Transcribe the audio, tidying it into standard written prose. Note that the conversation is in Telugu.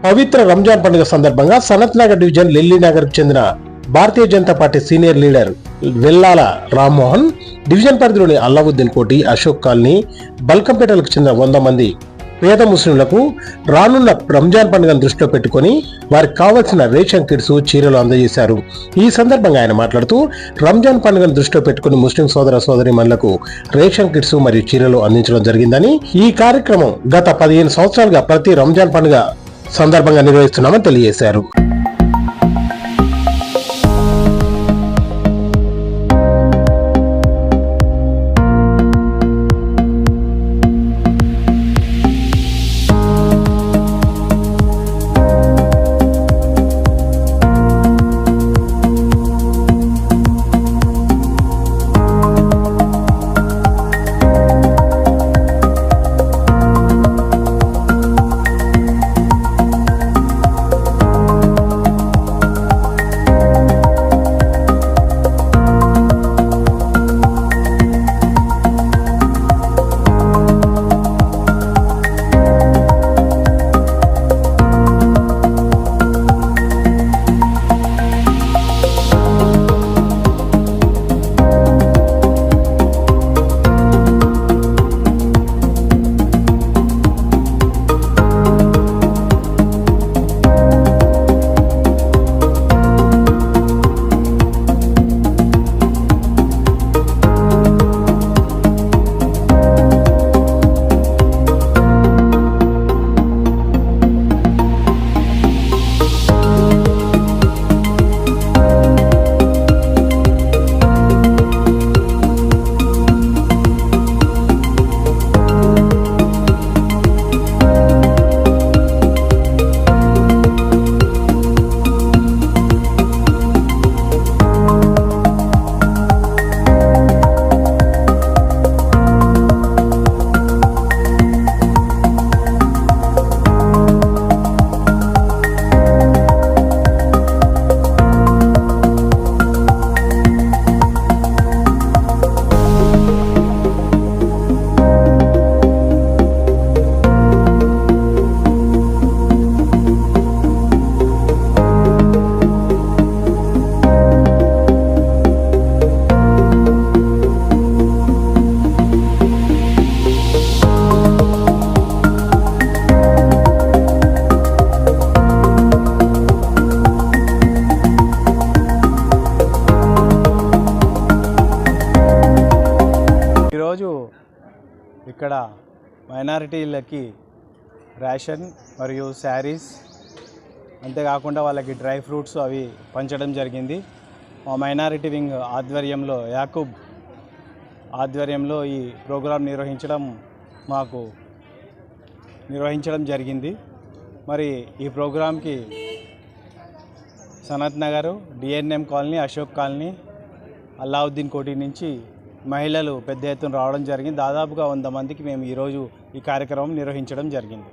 పవిత్ర రంజాన్ పండుగ సందర్భంగా సనత్ నగర్ డివిజన్ లిల్లీ నగర్ కు చెందిన Bharatiya Janata party senior leader Vellala Rammohan, division పరిధిలోని అల్లావుద్దీన్ కోటి, అశోక్ కాలనీ, బల్కంపేటలకు చెందిన 100 మంది పేద ముస్లింలకు రానున్న రంజాన్ పండుగను దృష్టిలో పెట్టుకుని వారికి కావలసిన రేషన్ కిట్స్, చీరలు అందజేశారు. ఈ సందర్భంగా ఆయన మాట్లాడుతూ, రంజాన్ పండుగను దృష్టిలో పెట్టుకుని ముస్లిం సోదర సోదరీమణులకు రేషన్ కిట్స్ మరియు చీరలు అందించడం జరిగిందని, ఈ కార్యక్రమం గత 15 సంవత్సరాలుగా ప్రతి రంజాన్ పండుగ సందర్భంగా నిర్వహిస్తున్నామని తెలియజేశారు. ఈరోజు ఇక్కడ మైనారిటీలకి రేషన్ మరియు శారీస్, అంతేకాకుండా వాళ్ళకి డ్రై ఫ్రూట్స్ అవి పంచడం జరిగింది. మా మైనారిటీ వింగ్ ఆధ్వర్యంలో, యాకూబ్ ఆధ్వర్యంలో ఈ ప్రోగ్రాం నిర్వహించడం జరిగింది. మరి ఈ ప్రోగ్రాంకి Sanath Nagar, DNM colony, Ashok colony, Allauddin Koti నుంచి మహిళలు పెద్ద ఎత్తున రావడం జరిగింది. దాదాపుగా 100 మందికి మేము ఈరోజు ఈ కార్యక్రమం నిర్వహించడం జరిగింది.